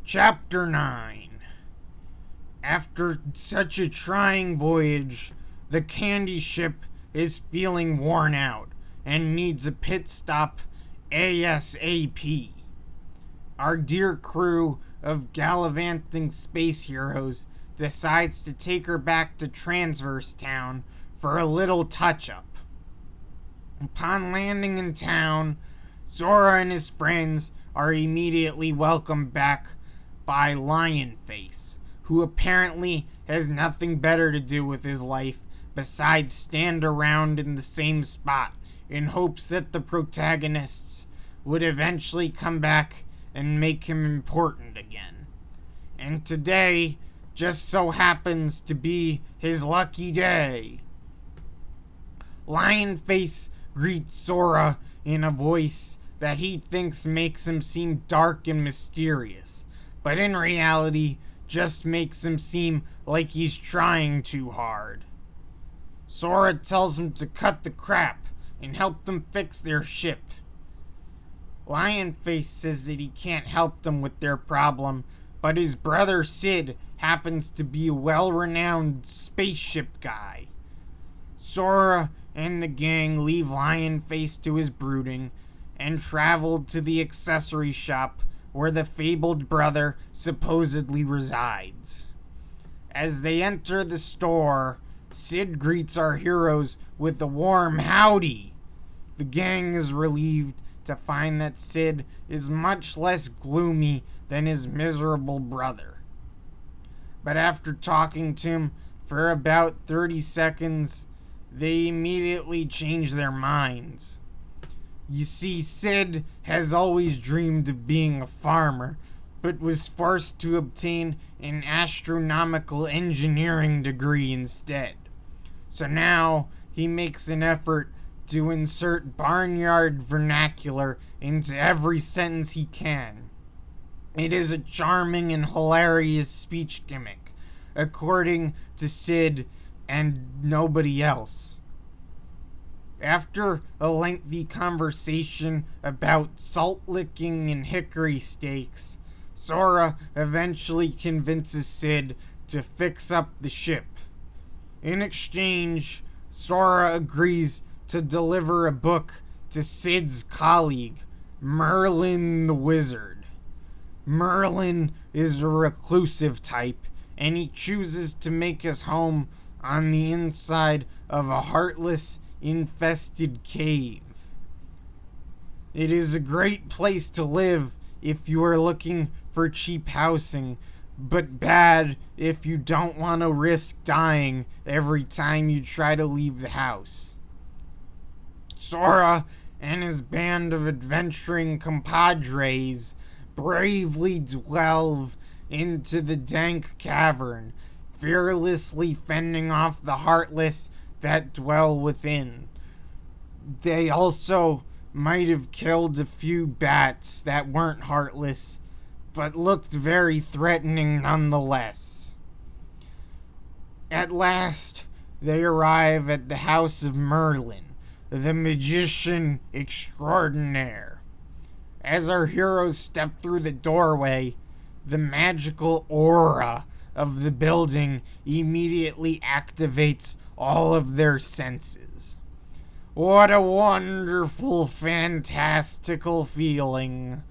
Chapter 9. After such a trying voyage, the candy ship is feeling worn out and needs a pit stop ASAP. Our dear crew of gallivanting space heroes decides to take her back to Transverse Town for a little touch-up. Upon landing in town, Sora and his friends are immediately welcomed back by Lionface, who apparently has nothing better to do with his life besides stand around in the same spot in hopes that the protagonists would eventually come back and make him important again. And today just so happens to be his lucky day. Lionface greets Sora in a voice that he thinks makes him seem dark and mysterious, but in reality just makes him seem like he's trying too hard. Sora tells him to cut the crap and help them fix their ship. Lionface says that he can't help them with their problem, but his brother Sid happens to be a well-renowned spaceship guy. Sora and the gang leave Lionface to his brooding and travel to the accessory shop where the fabled brother supposedly resides. As they enter the store, Sid greets our heroes with a warm howdy. The gang is relieved to find that Sid is much less gloomy than his miserable brother. But after talking to him for about 30 seconds, they immediately change their minds. You see, Sid has always dreamed of being a farmer, but was forced to obtain an astronomical engineering degree instead. So now he makes an effort to insert barnyard vernacular into every sentence he can. It is a charming and hilarious speech gimmick, according to Sid and nobody else. After a lengthy conversation about salt licking and hickory steaks, Sora eventually convinces Sid to fix up the ship. In exchange, Sora agrees to deliver a book to Sid's colleague, Merlin the Wizard. Merlin is a reclusive type, and he chooses to make his home on the inside of a heartless, infested cave. It is a great place to live if you are looking for cheap housing, but bad if you don't want to risk dying every time you try to leave the house. Sora and his band of adventuring compadres bravely delve into the dank cavern, fearlessly fending off the heartless that dwell within. They also might have killed a few bats that weren't heartless, but looked very threatening nonetheless. At last, they arrive at the house of Merlin, the magician extraordinaire. As our heroes step through the doorway, the magical aura of the building immediately activates all of their senses. What a wonderful, fantastical feeling.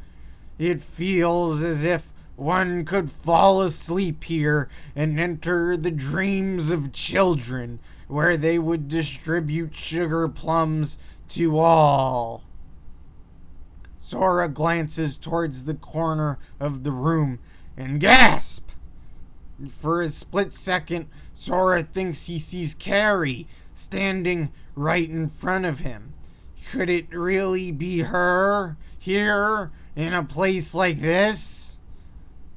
It feels as if one could fall asleep here and enter the dreams of children, where they would distribute sugar plums to all. Sora glances towards the corner of the room and gasps. For a split second, Sora thinks he sees Carrie standing right in front of him. Could it really be her here in a place like this?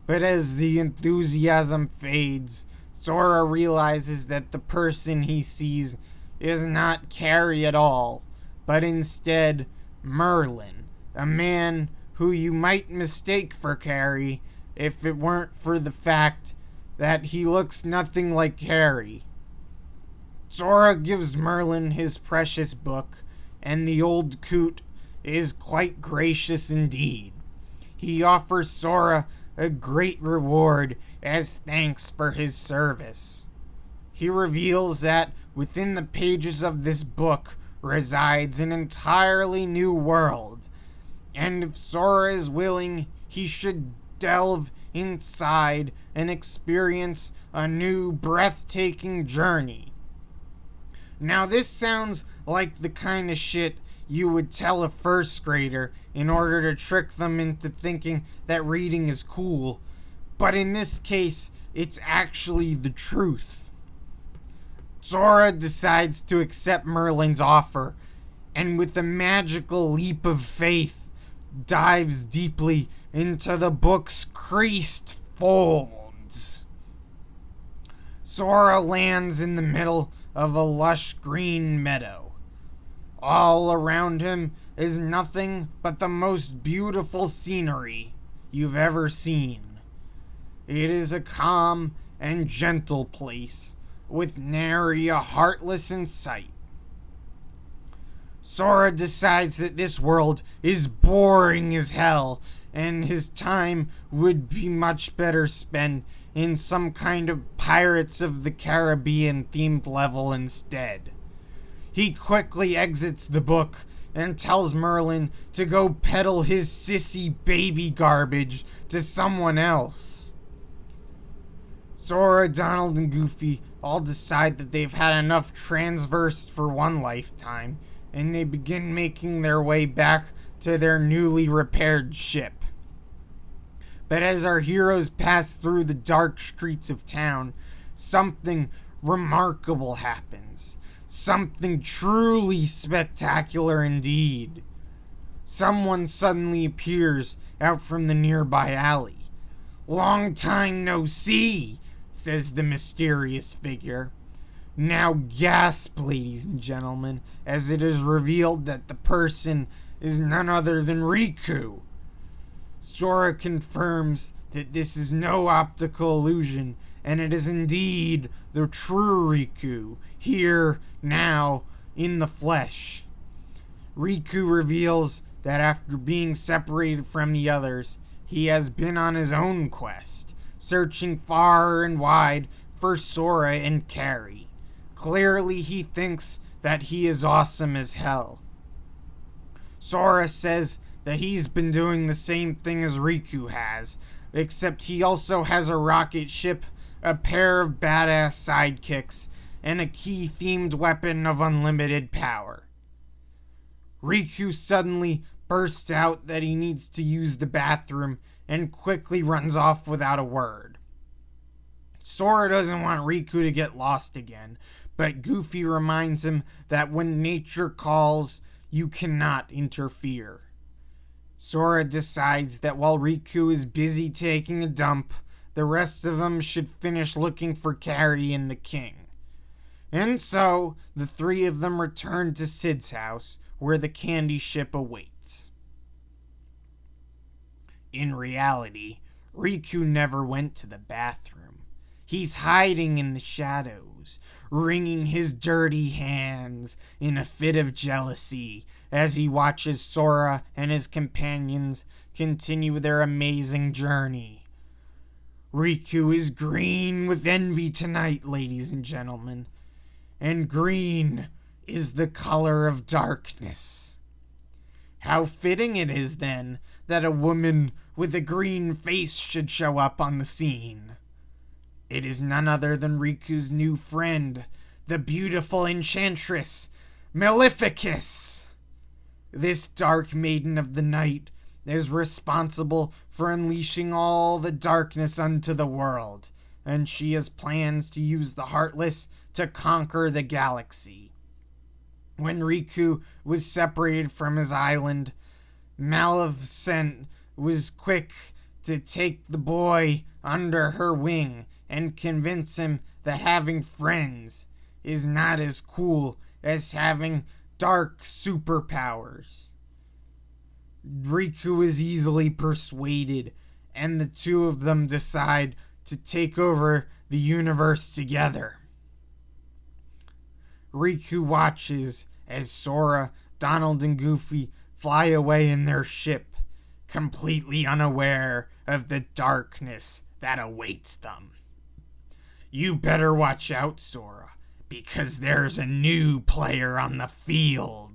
But as the enthusiasm fades, Sora realizes that the person he sees is not Carrie at all, but instead Merlin, a man who you might mistake for Carrie if it weren't for the fact that he looks nothing like Carrie. Sora gives Merlin his precious book, and the old coot is quite gracious indeed. He offers Sora a great reward as thanks for his service. He reveals that within the pages of this book resides an entirely new world, and if Sora is willing, he should delve inside and experience a new breathtaking journey. Now this sounds like the kind of shit you would tell a first grader in order to trick them into thinking that reading is cool, but in this case, it's actually the truth. Sora decides to accept Merlin's offer, and with a magical leap of faith, dives deeply into the book's creased folds. Sora lands in the middle of a lush green meadow. All around him is nothing but the most beautiful scenery you've ever seen. It is a calm and gentle place, with nary a heartless in sight. Sora decides that this world is boring as hell, and his time would be much better spent in some kind of Pirates of the Caribbean themed level instead. He quickly exits the book and tells Merlin to go peddle his sissy baby garbage to someone else. Sora, Donald, and Goofy all decide that they've had enough transverse for one lifetime, and they begin making their way back to their newly repaired ship. But as our heroes pass through the dark streets of town, something remarkable happens. Something truly spectacular indeed. Someone suddenly appears out from the nearby alley. "Long time no see," says the mysterious figure. Now gasp, ladies and gentlemen, as it is revealed that the person is none other than Riku. Sora confirms that this is no optical illusion, and it is indeed the true Riku, here, now, in the flesh. Riku reveals that after being separated from the others, he has been on his own quest, searching far and wide for Sora and Carrie. Clearly he thinks that he is awesome as hell. Sora says that he's been doing the same thing as Riku has, except he also has a rocket ship, a pair of badass sidekicks, and a key-themed weapon of unlimited power. Riku suddenly bursts out that he needs to use the bathroom and quickly runs off without a word. Sora doesn't want Riku to get lost again, but Goofy reminds him that when nature calls, you cannot interfere. Sora decides that while Riku is busy taking a dump, the rest of them should finish looking for Carrie and the king. And so, the three of them return to Sid's house, where the candy ship awaits. In reality, Riku never went to the bathroom. He's hiding in the shadows, wringing his dirty hands in a fit of jealousy as he watches Sora and his companions continue their amazing journey. Riku is green with envy tonight, ladies and gentlemen, and green is the color of darkness. How fitting it is, then, that a woman with a green face should show up on the scene. It is none other than Riku's new friend, the beautiful enchantress, Maleficus. This dark maiden of the night is responsible for unleashing all the darkness unto the world, and she has plans to use the Heartless to conquer the galaxy. When Riku was separated from his island, Maleficent was quick to take the boy under her wing and convince him that having friends is not as cool as having dark superpowers. Riku is easily persuaded, and the two of them decide to take over the universe together. Riku watches as Sora, Donald, and Goofy fly away in their ship, completely unaware of the darkness that awaits them. You better watch out, Sora, because there's a new player on the field.